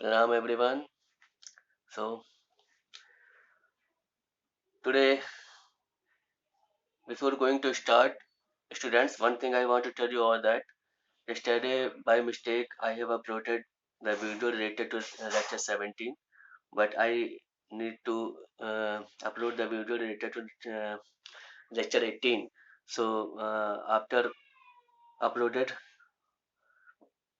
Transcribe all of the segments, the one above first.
Pranam everyone. So today, before going to start, students, one thing I want to tell you all that yesterday by mistake I have uploaded the video related to lecture 17, but I need to upload the video related to lecture 18. So uploaded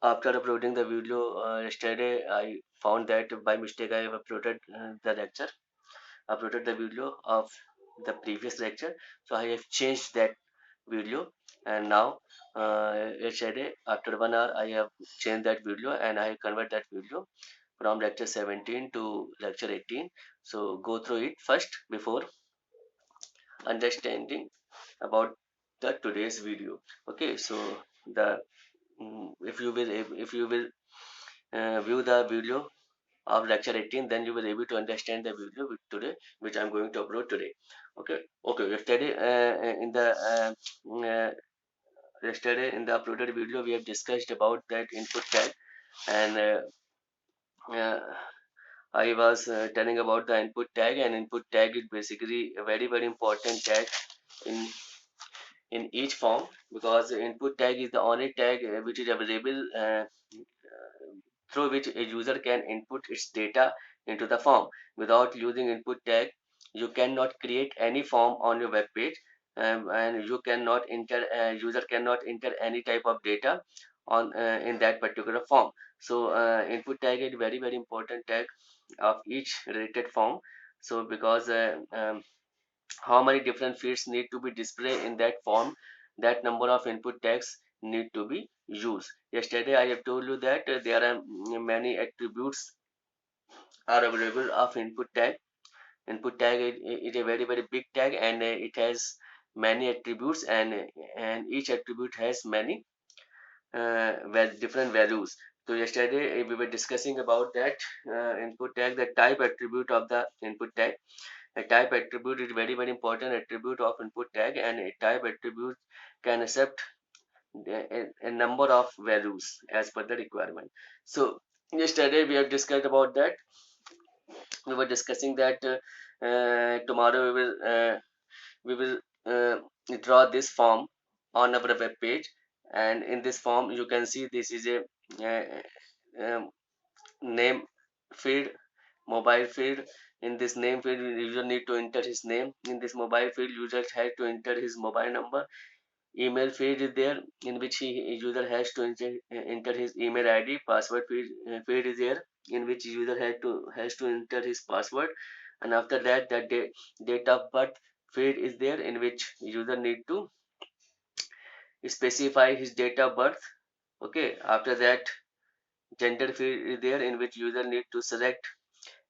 after uploading the video yesterday, I found that by mistake I have uploaded the video of the previous lecture. So I have changed that video, and now yesterday after 1 hour I have changed that video and I convert that video from lecture 17 to lecture 18. So go through it first before understanding about the today's video. Okay, so the if you will view the video of lecture 18, then you will able to understand the video today which I'm going to upload today. Okay, uh, yesterday in the uploaded video we have discussed about that input tag, and uh, I was telling about the input tag, and input tag is basically a very important tag in each form, because the input tag is the only tag which is available through which a user can input its data into the form. Without using input tag, you cannot create any form on your web page, and you cannot enter user cannot enter any type of data on in that particular form. So input tag is very important tag of each related form. So because how many different fields need to be displayed in that form, that number of input tags need to be used. Yesterday I have told you that there are many attributes are available of input tag. Input tag is a very big tag, and it has many attributes, and each attribute has many different values. So yesterday we were discussing about that input tag, the type attribute of the input tag. A type attribute is very important attribute of input tag, and a type attribute can accept a number of values as per the requirement. So yesterday we have discussed about that. We were discussing that tomorrow we will draw this form on our web page, and in this form you can see this is a uh, um, name field, mobile field. In this name field, user need to enter his name. In this mobile field, user has to enter his mobile number. Email field is there, in which user has to enter his email id. Password field is there, in which user has to enter his password. And after that, date of birth field is there, in which user need to specify his date of birth. Okay, after that, gender field is there, in which user need to select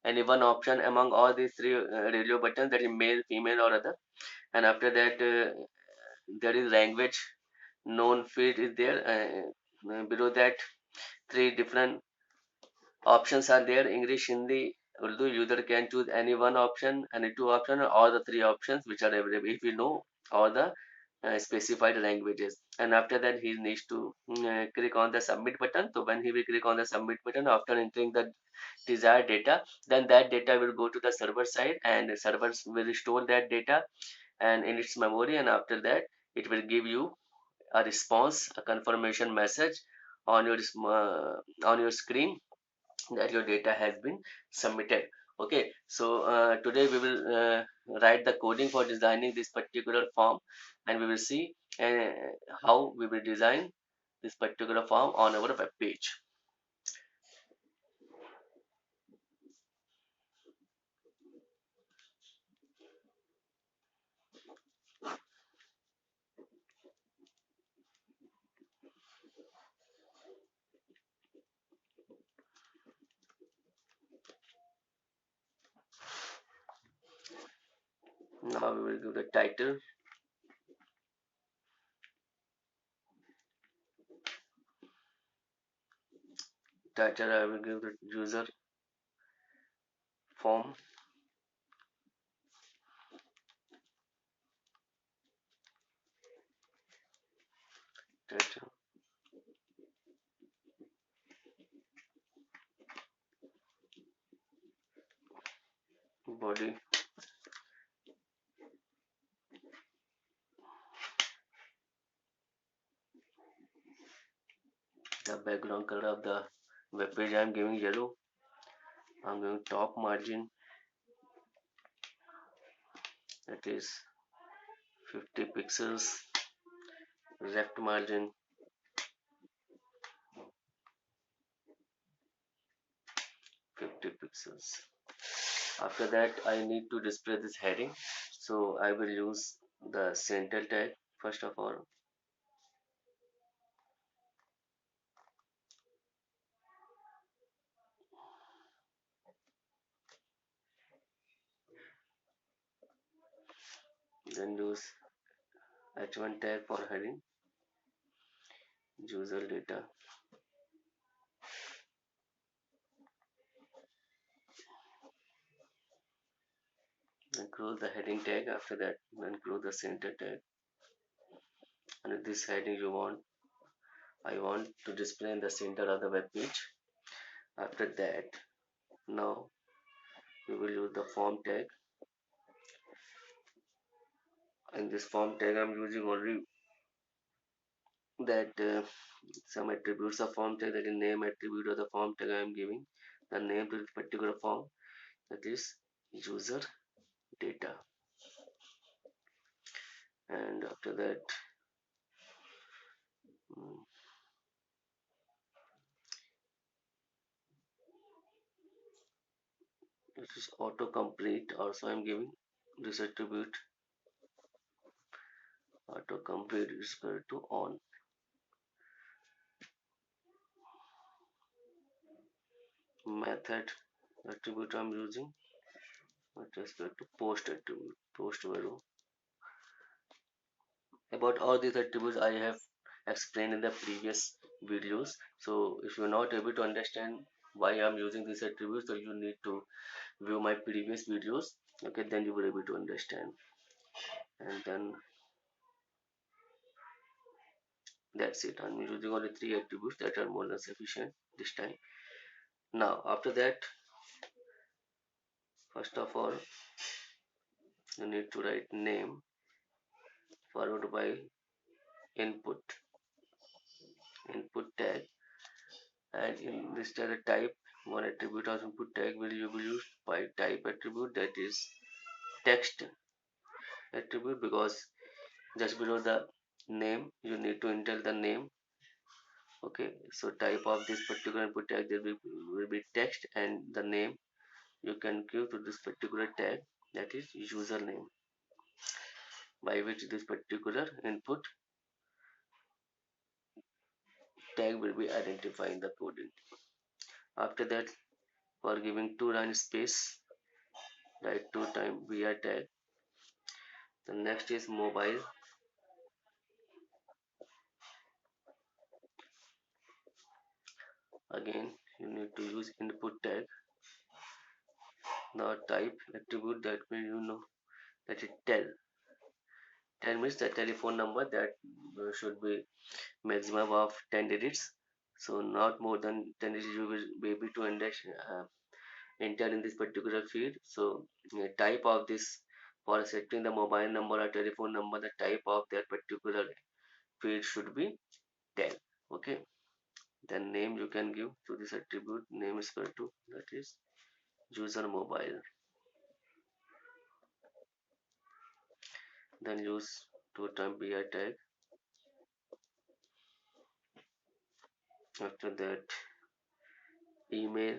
any one option among all these three radio buttons, that is male, female, or other. And after that, there is language known field is there. Below that, three different options are there: English, Hindi, Urdu. User can choose any one option, any two options, or all the three options which are available if we know all the specified languages. And after that, he needs to click on the submit button. So when he will click on the submit button after entering the desired data, then that data will go to the server side, and the servers will store that data and in its memory. And after that, it will give you a response, a confirmation message on your screen that your data has been submitted. Okay, so today we will write the coding for designing this particular form, and we will see uh, how we will design this particular form on our web page. Now we will give the title. I will give the user form title. body, the background color of the web page I am giving yellow. I'm giving top margin, that is 50 pixels, left margin 50 pixels. After that I need to display this heading, so I will use the center tag first of all. Then use h1 tag for heading, user data. Then close the heading tag. After that, then close the center tag. And this heading I want to display in the center of the web page. After that, now we will use the form tag. In this form tag, I'm using only that some attributes of form tag, that is name attribute of the form tag I am giving the name to this particular form, that is user data. And after that, mm, this is autocomplete. Also, I'm giving this attribute autocomplete is equal to on. Method attribute I'm using with respect to post attribute, post value. About all these attributes I have explained in the previous videos. So if you're not able to understand why I'm using these attributes, so you need to view my previous videos. Okay, then you will be able to understand. And then that's it. I'm using only three attributes that are more than sufficient this time. Now after that, first of all, you need to write name followed by input tag, and in this tag type, one attribute of input tag will you will use by type attribute, that is text attribute, because just below the name you need to enter the name. Okay, so type of this particular input tag there will be text, and the name you can give to this particular tag, that is username, by which this particular input tag will be identified in the coding. After that, for giving two line space, write two time via tag. The next is mobile. Again, you need to use input tag. Now type attribute, that will that is tel. Tel means the telephone number, that should be maximum of 10 digits. So not more than 10 digits you will be able to enter in this particular field. So type of this, for setting the mobile number or telephone number, the type of that particular field should be tel. Okay. Then name you can give to this attribute, name is equal to, that is user mobile. Then use two time bi tag. After that, email,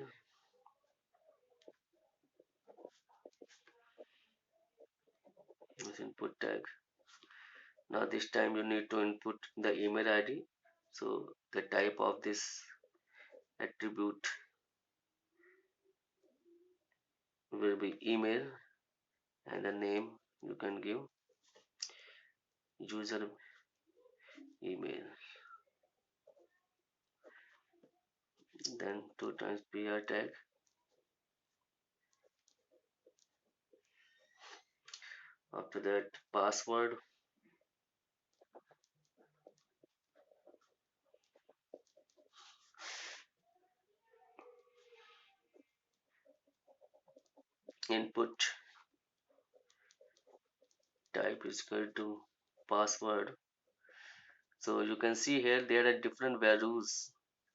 is input tag. Now this time you need to input the email id, so the type of this attribute will be email, and the name you can give user email. Then two times bi tag. After that, password, input type is equal to password. So you can see here there are different values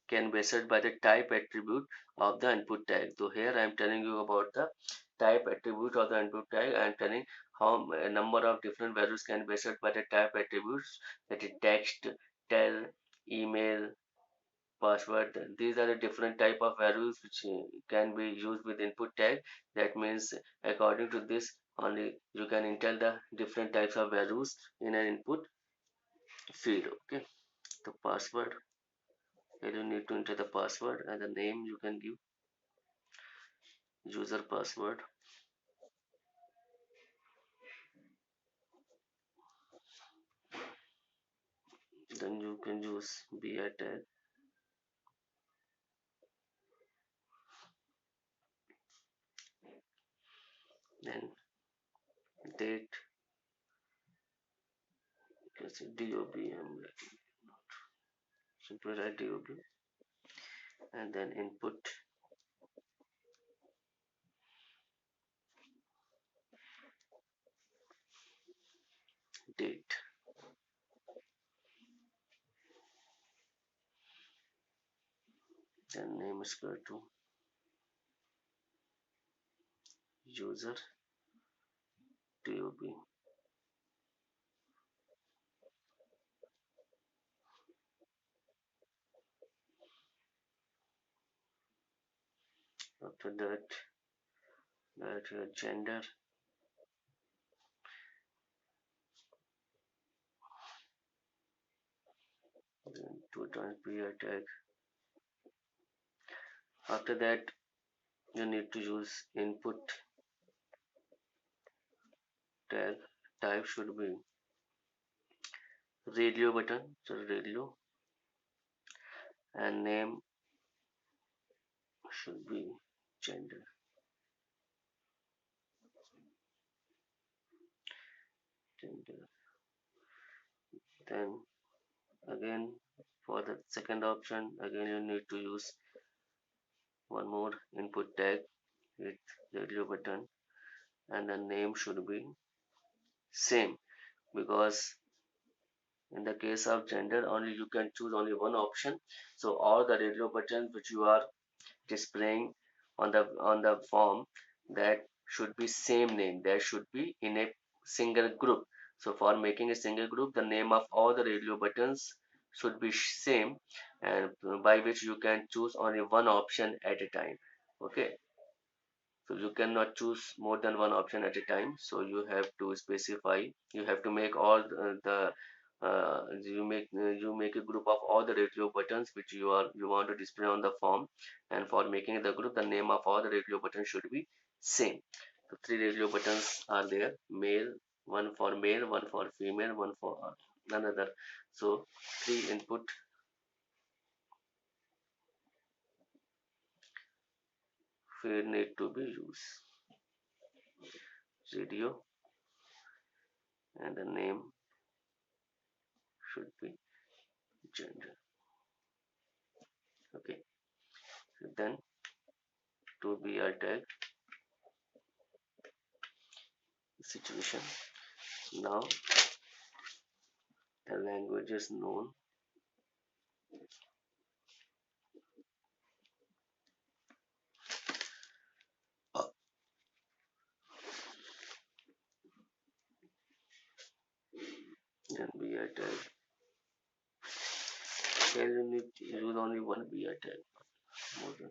can be set by the type attribute of the input tag. So here I am telling you about the type attribute of the input tag. I am telling how a number of different values can be set by the type attributes, that is text, tell, email, password. These are the different type of values which can be used with input tag. That means according to this only you can enter the different types of values in an input field. Okay, the password, here you need to enter the password, and the name you can give user password. Then you can use bi tag, then date, you can say dob, simply write dob, and then input date, then name is equal to user dob. After that, write your gender, then two times bi tag. After that, you need to use input tag. Type should be radio button, so radio, and name should be gender. Gender. Then again for the second option, again you need to use one more input tag with radio button, and the name should be same, because in the case of gender only you can choose only one option. So all the radio buttons which you are displaying on the form, that should be same name, that should be in a single group. So for making a single group, the name of all the radio buttons should be same, and by which you can choose only one option at a time. Okay, so you cannot choose more than one option at a time, so you have to specify, you have to make all you make a group of all the radio buttons which you want to display on the form, and for making the group, the name of all the radio buttons should be same. So three radio buttons are there, male, one for male, one for female, one for another. So three input field need to be used, radio, and the name should be gender. Okay, so then to be a tag situation. Now the language is known, then be a tag. Here you need to use only one be a tag, more than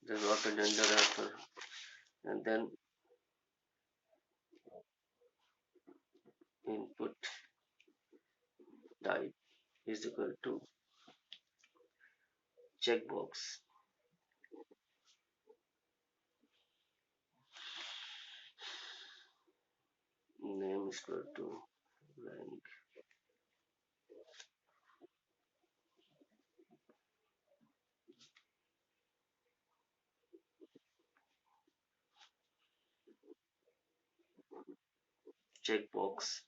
there's auto gender after, and then input type is equal to checkbox, name is equal to rank, checkbox,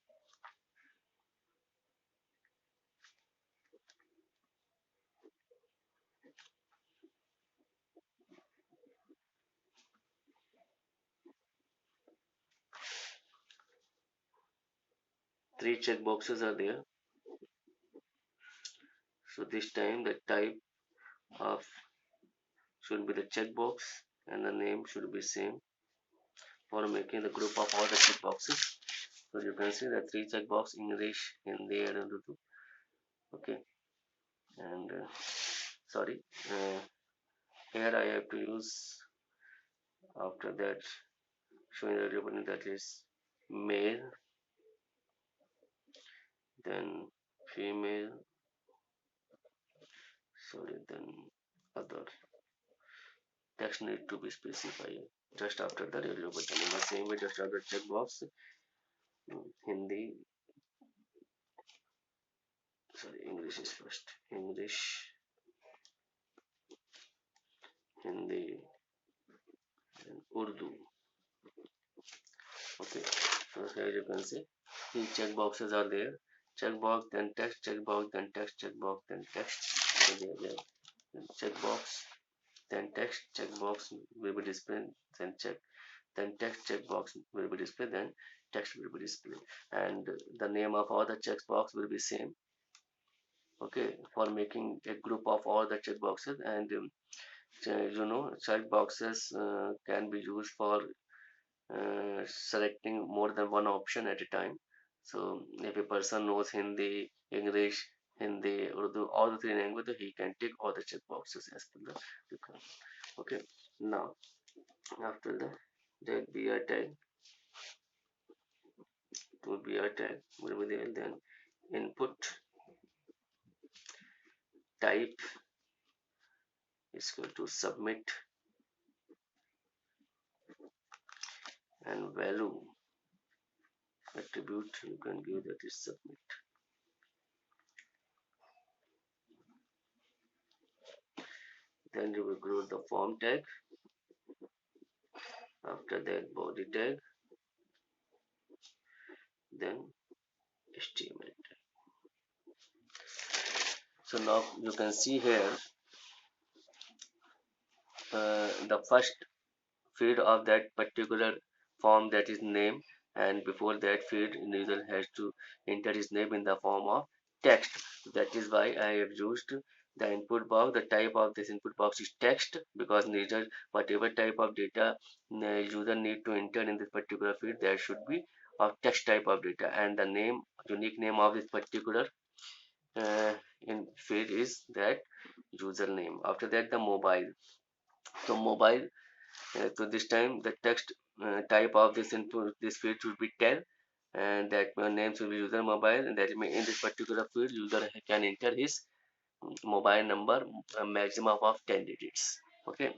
Three check boxes are there. So this time the type of should be the checkbox and the name should be same for making the group of all the check boxes. So you can see the three checkbox English, Hindi and Urdu. Okay, and sorry, uh, here I have to use after that showing the radio button, that is male, then female, sorry, then other. Text need to be specified just after the radio button. In the same way, just after checkbox, Hindi, sorry, English is first. English, Hindi, and Urdu. Okay, so here you can see the check boxes are there. Checkbox, then text, checkbox, then text, checkbox, then text. So there. Then checkbox, then text, checkbox will be displayed, then check, then text checkbox will be displayed, then text will be displayed, and the name of all the checkbox will be same. Okay, for making a group of all the checkboxes, and checkboxes can be used for selecting more than one option at a time. So if a person knows Hindi, English, Hindi, Urdu, all the three languages, he can take all the check boxes as per the requirement. Okay. Now after that BR tag to BR tag will be there. Then input type is equal to submit, and value attribute you can give that is submit. Then you will include the form tag. After that body tag, then HTML. So now you can see here the first field of that particular form, that is name, and before that field user has to enter his name in the form of text. That is why I have used the input box. The type of this input box is text, because neither whatever type of data user need to enter in this particular field, there should be of text type of data, and the name, unique name of this particular uh, in field is that username. After that the mobile. So mobile, so this time the text type of this input, this field should be 10, and that name should be user mobile, and that in this particular field user can enter his mobile number, a maximum of 10 digits. Okay,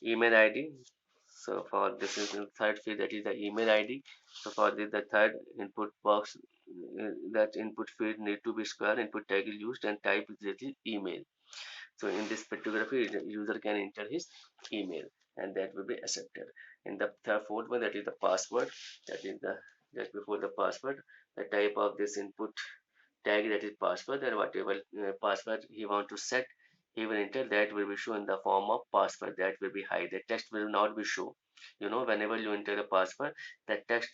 email id. So for this is the third field, that is the email id. So for this the third input box, that input field need to be square, input tag is used, and type is that is email. So in this particular field, user can enter his email, and that will be accepted. In the fourth one, that is the password. That is the just before the password, the type of this input tag, that is password, and whatever password he want to set, he will enter, that will be shown in the form of password. That will be hide. The text will not be shown. Whenever you enter the password, the text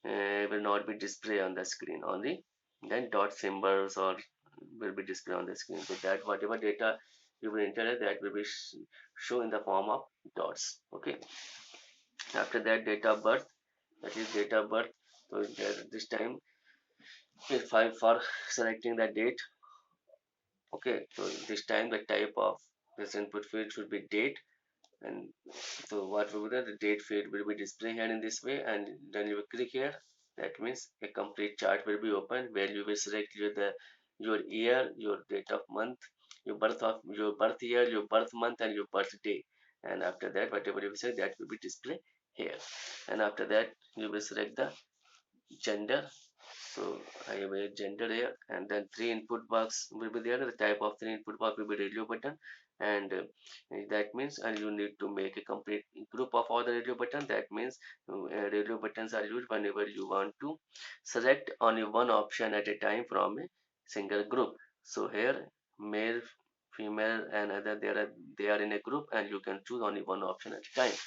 will not be displayed on the screen. Only then dot symbols or will be displayed on the screen. So that whatever data you will enter, that will be shown in the form of dots. Okay. After that, date of birth, that is date of birth. So this time, if I for selecting the date, okay, so this time the type of this input field should be date, and so what will be the date field will be displayed here in this way, and then you will click here. That means a complete chart will be open, where you will select your year, your date of month, your birth year, your birth month, and your birthday. And after that, whatever you say, that will be displayed here. And after that, you will select the gender. So I have a gender here, and then three input box will be there. The type of three input box will be radio button, and that means, and you need to make a complete group of all the radio buttons. That means radio buttons are used whenever you want to select only one option at a time from a single group. So here male, female, and other, they are in a group, and you can choose only one option at a time.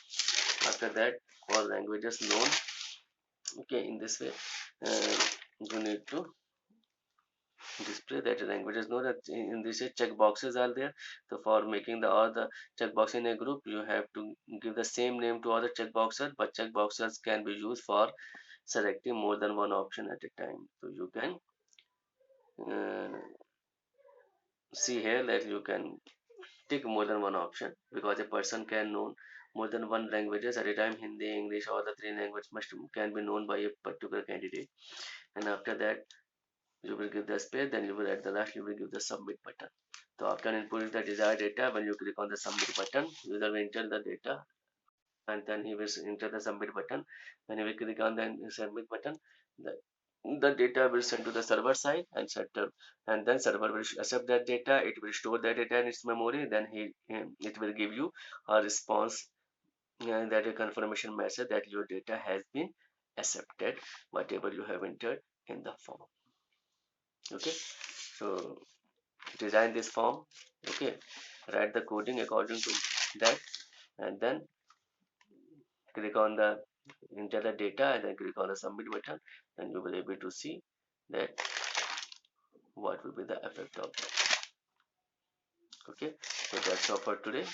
After that, for languages known, okay, in this way, uh, you need to display that languages know that in this check boxes are there. So for making the all the check box in a group, you have to give the same name to all the check boxes, but check boxes can be used for selecting more than one option at a time. So you can uh, see here that you can tick more than one option, because a person can know more than one languages at a time. Hindi, English, or the three languages must can be known by a particular candidate. And after that, you will give the space, then you will at the last you will give the submit button. So after inputting the desired data, when you click on the submit button, user will enter the data, and then he will enter the submit button. When he will click on the submit button, the the data will send to the server side, and then server will accept that data. It will store that data in its memory. Then it will give you a response, that a confirmation message that your data has been accepted, whatever you have entered in the form. Okay, so design this form. Okay, write the coding according to that, and then click on the enter the data, and then click on the submit button, and you will be able to see that what will be the effect of that. Okay, so that's all for today.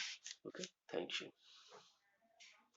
Okay, thank you.